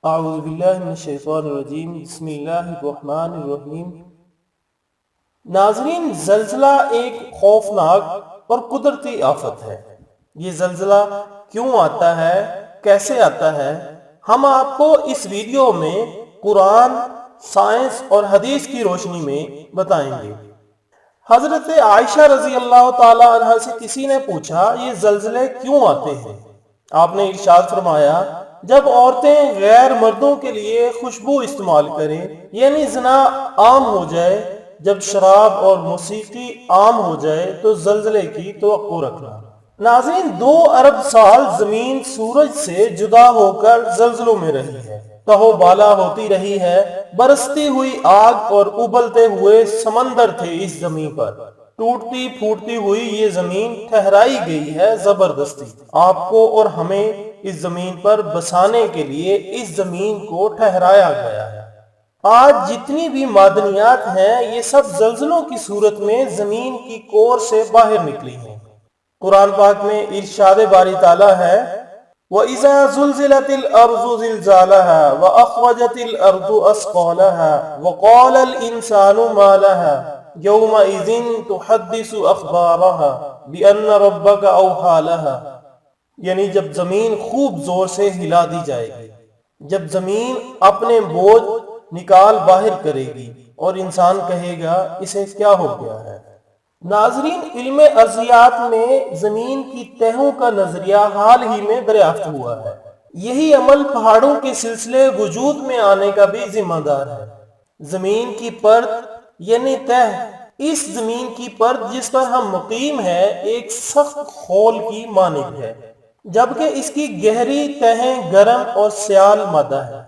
اعوذ باللہ من الشیطان الرجیم، بسم اللہ الرحمن الرحیم۔ ناظرین، زلزلہ ایک خوفناک اور قدرتی آفت ہے۔ یہ زلزلہ کیوں آتا ہے، کیسے آتا ہے، ہم آپ کو اس ویڈیو میں قرآن، سائنس اور حدیث کی روشنی میں بتائیں گے۔ حضرت عائشہ رضی اللہ تعالی عنہ سے کسی نے پوچھا، یہ زلزلے کیوں آتے ہیں؟ آپ نے ارشاد فرمایا، جب عورتیں غیر مردوں کے لیے خوشبو استعمال کریں، یعنی زنا عام ہو جائے، جب شراب اور موسیقی عام ہو جائے تو زلزلے کی توقع رکھنا۔ ناظرین، 2 ارب سال زمین سورج سے جدا ہو کر زلزلوں میں رہی ہے، تہو بالا ہوتی رہی ہے، برستی ہوئی آگ اور ابلتے ہوئے سمندر تھے اس زمین پر۔ ٹوٹتی پھوٹتی ہوئی یہ زمین ٹھہرائی گئی ہے زبردستی۔ آپ کو اور ہمیں اس زمین پر بسانے کے لیے اس زمین کو ٹھہرایا گیا ہے۔ آج جتنی بھی معدنیات ہیں، یہ سب زلزلوں کی صورت میں زمین کی کور سے باہر نکلی ہیں۔ قرآن پاک میں ارشاد باری تعالیٰ ہے، وَإِذَا زُلْزِلَتِ الْأَرْضُ زِلْزَالَهَا وَأَخْرَجَتِ الْأَرْضُ أَثْقَالَهَا وَقَالَ الْإِنسَانُ مَا لَهَا يَوْمَئِذٍ تُحَدِّثُ أَخْبَارَهَا بِأَنَّ رَبَّكَ أَوْحَىٰ لَهَا، یعنی جب زمین خوب زور سے ہلا دی جائے گی، جب زمین اپنے بوجھ نکال باہر کرے گی اور انسان کہے گا اسے کیا ہو گیا ہے۔ ناظرین، علم ارضیات میں زمین کی تہوں کا نظریہ حال ہی میں دریافت ہوا ہے۔ یہی عمل پہاڑوں کے سلسلے وجود میں آنے کا بھی ذمہ دار ہے۔ زمین کی پرت یعنی تہ، اس زمین کی پرت جس پر ہم مقیم ہیں، ایک سخت خول کی مانند ہے، جبکہ اس کی گہری تہیں گرم اور سیال مادہ ہے،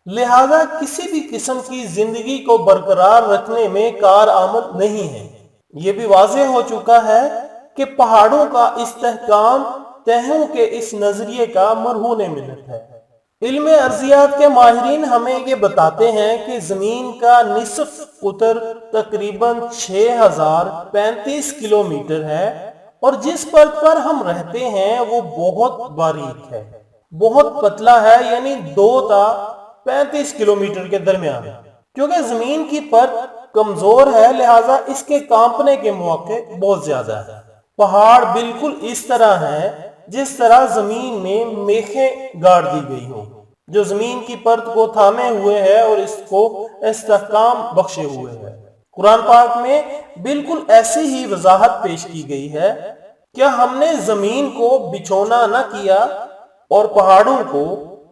لہذا کسی بھی قسم کی زندگی کو برقرار رکھنے میں کارآمد نہیں ہے۔ یہ بھی واضح ہو چکا ہے کہ پہاڑوں کا استحکام تہوں کے اس نظریے کا مرہون منت ہے۔ علم ارضیات کے ماہرین ہمیں یہ بتاتے ہیں کہ زمین کا نصف قطر تقریباً 6035 کلومیٹر ہے، اور جس پرت پر ہم رہتے ہیں وہ بہت باریک ہے، بہت پتلا ہے، یعنی 2 تا 35 کلومیٹر کے درمیان۔ کیونکہ زمین کی پرت کمزور ہے، لہٰذا اس کے کانپنے کے مواقع بہت زیادہ ہیں۔ پہاڑ بالکل اس طرح ہیں جس طرح زمین میں میخیں گاڑ دی گئی ہوں، جو زمین کی پرت کو تھامے ہوئے ہے اور اس کو استحکام بخشے ہوئے ہے۔ قرآن پاک میں بالکل ایسی ہی وضاحت پیش کی گئی ہے۔ کیا ہم نے زمین کو بچھونا نہ کیا اور پہاڑوں کو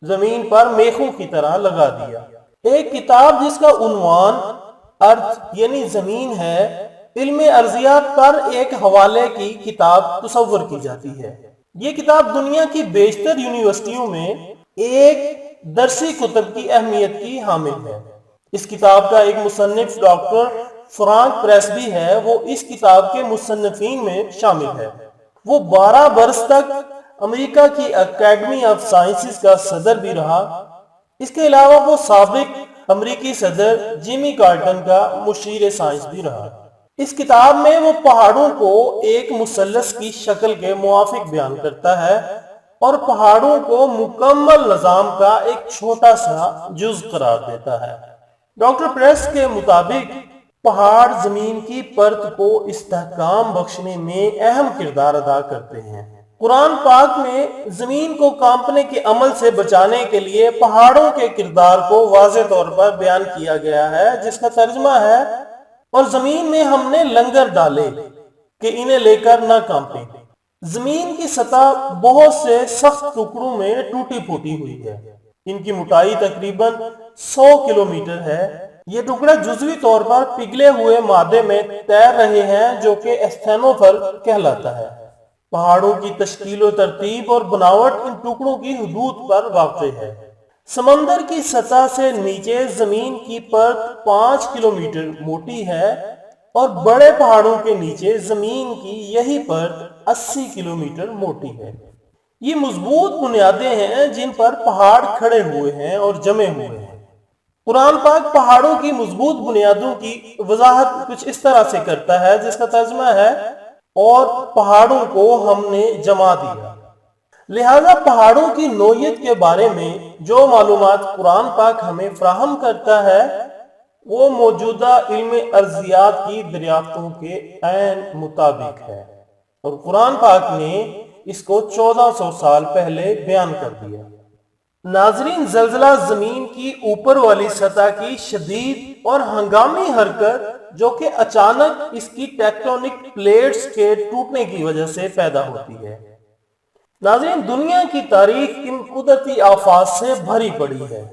زمین پر میخوں کی طرح لگا دیا؟ ایک کتاب جس کا عنوان ارتھ یعنی زمین ہے، علم ارضیات پر ایک حوالے کی کتاب تصور کی جاتی ہے۔ یہ کتاب دنیا کی بیشتر یونیورسٹیوں میں ایک درسی کتب کی اہمیت کی حامل ہے۔ اس کتاب کا ایک مصنف ڈاکٹر فرانک پریسبی ہے، وہ اس کتاب کے مصنفین میں شامل ہے۔ وہ 12 برس تک امریکہ کی اکیڈمی آف سائنسز کا صدر بھی رہا۔ اس کے علاوہ وہ سابق امریکی صدر جیمی کارٹر کا مشیر سائنس بھی رہا۔ اس کتاب میں وہ پہاڑوں کو ایک مثلث کی شکل کے موافق بیان کرتا ہے اور پہاڑوں کو مکمل نظام کا ایک چھوٹا سا جز قرار دیتا ہے۔ ڈاکٹر پریس کے مطابق پہاڑ زمین کی پرت کو استحکام بخشنے میں اہم کردار ادا کرتے ہیں۔ قرآن پاک میں زمین کو کانپنے کے عمل سے بچانے کے لیے پہاڑوں کے کردار کو واضح طور پر بیان کیا گیا ہے، جس کا ترجمہ ہے، اور زمین میں ہم نے لنگر ڈالے کہ انہیں لے کر نہ کانپیں۔ زمین کی سطح بہت سے سخت ٹکڑوں میں ٹوٹی پھوٹی ہوئی ہے۔ ان کی موٹائی تقریباً 100 کلومیٹر ہے۔ یہ ٹکڑے جزوی طور پر پگھلے ہوئے مادے میں تیر رہے ہیں جو کہ استھینوفر کہلاتا ہے۔ پہاڑوں کی تشکیل و ترتیب اور بناوٹ ان ٹکڑوں کی حدود پر واقع ہے۔ سمندر کی سطح سے نیچے زمین کی پرت 5 کلومیٹر موٹی ہے، اور بڑے پہاڑوں کے نیچے زمین کی یہی پرت 80 کلومیٹر موٹی ہے۔ یہ مضبوط بنیادیں ہیں جن پر پہاڑ کھڑے ہوئے ہیں اور جمے ہوئے ہیں۔ قرآن پاک پہاڑوں کی مضبوط بنیادوں کی وضاحت کچھ اس طرح سے کرتا ہے، جس کا ترجمہ ہے، اور پہاڑوں کو ہم نے جما دیا۔ لہذا پہاڑوں کی نوعیت کے بارے میں جو معلومات قرآن پاک ہمیں فراہم کرتا ہے وہ موجودہ علم ارضیات کی دریافتوں کے عین مطابق ہے، اور قرآن پاک نے اس کو 1400 سال پہلے بیان کر دیا۔ ناظرین، زلزلہ زمین کی اوپر والی سطح کی شدید اور ہنگامی حرکت جو کہ اچانک اس کی ٹیکٹونک پلیٹس کے ٹوٹنے کی وجہ سے پیدا ہوتی ہے۔ ناظرین، دنیا کی تاریخ ان قدرتی آفات سے بھری پڑی ہے،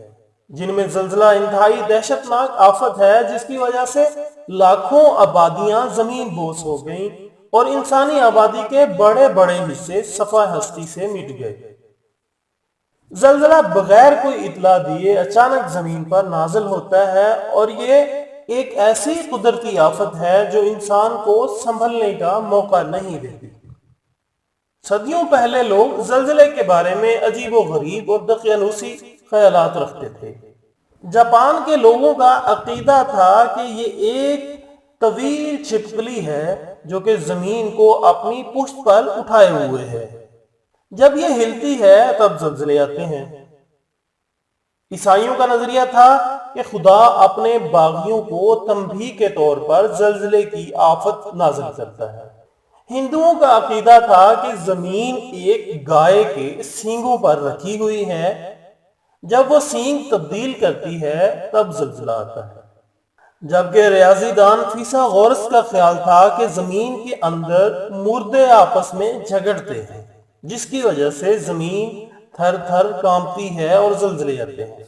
جن میں زلزلہ انتہائی دہشتناک آفت ہے جس کی وجہ سے لاکھوں آبادیاں زمین بوس ہو گئیں اور انسانی آبادی کے بڑے بڑے حصے صفحہ ہستی سے مٹ گئے۔ زلزلہ بغیر کوئی اطلاع دیے اچانک زمین پر نازل ہوتا ہے، اور یہ ایک ایسی قدرتی آفت ہے جو انسان کو سنبھلنے کا موقع نہیں دیتی۔ صدیوں پہلے لوگ زلزلے کے بارے میں عجیب و غریب اور دقیانوسی خیالات رکھتے تھے۔ جاپان کے لوگوں کا عقیدہ تھا کہ یہ ایک طویل چھپکلی ہے جو کہ زمین کو اپنی پشت پر اٹھائے ہوئے ہے، جب یہ ہلتی ہے تب زلزلے آتے ہیں۔ عیسائیوں کا نظریہ تھا کہ خدا اپنے باغیوں کو تنبیہ کے طور پر زلزلے کی آفت نازل کرتا ہے۔ ہندوؤں کا عقیدہ تھا کہ زمین ایک گائے کے سینگوں پر رکھی ہوئی ہے، جب وہ سینگ تبدیل کرتی ہے تب زلزلہ آتا ہے۔ جبکہ ریاضی دان فیثاغورس کا خیال تھا کہ زمین کے اندر مردے آپس میں جھگڑتے ہیں، جس کی وجہ سے زمین تھر تھر کانپتی ہے اور زلزلے آتے ہیں۔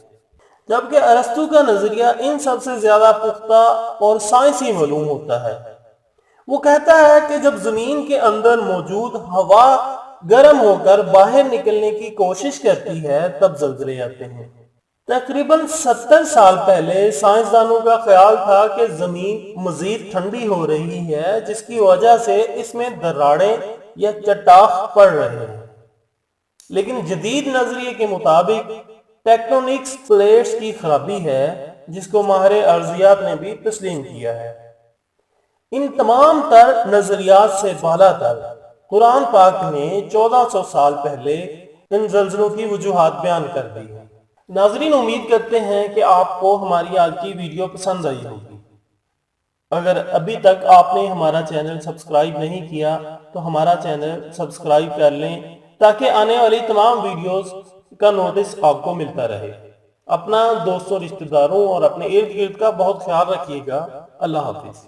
جبکہ ارسطو کا نظریہ ان سب سے زیادہ پختہ اور سائنسی معلوم ہوتا ہے۔ وہ کہتا ہے کہ جب زمین کے اندر موجود ہوا گرم ہو کر باہر نکلنے کی کوشش کرتی ہے تب زلزلے آتے ہیں۔ تقریباً 70 سال پہلے سائنسدانوں کا خیال تھا کہ زمین مزید ٹھنڈی ہو رہی ہے، جس کی وجہ سے اس میں دراڑیں یا چٹاخ پڑ رہے ہیں، لیکن جدید نظریے کے مطابق ٹیکٹونکس پلیٹس کی خرابی ہے، جس کو ماہر ارضیات نے بھی تسلیم کیا ہے۔ ان تمام تر نظریات سے بالا تر قرآن پاک نے 1400 سال پہلے ان زلزلوں کی وجوہات بیان کر دی ہے۔ ناظرین، امید کرتے ہیں کہ آپ کو ہماری آج کی ویڈیو پسند آئی ہوگی۔ اگر ابھی تک آپ نے ہمارا چینل سبسکرائب نہیں کیا تو ہمارا چینل سبسکرائب کر لیں تاکہ آنے والی تمام ویڈیوز کا نوٹس آپ کو ملتا رہے۔ اپنا دوستوں، رشتہ داروں اور اپنے ارد گرد کا بہت خیال رکھیے گا۔ اللہ حافظ۔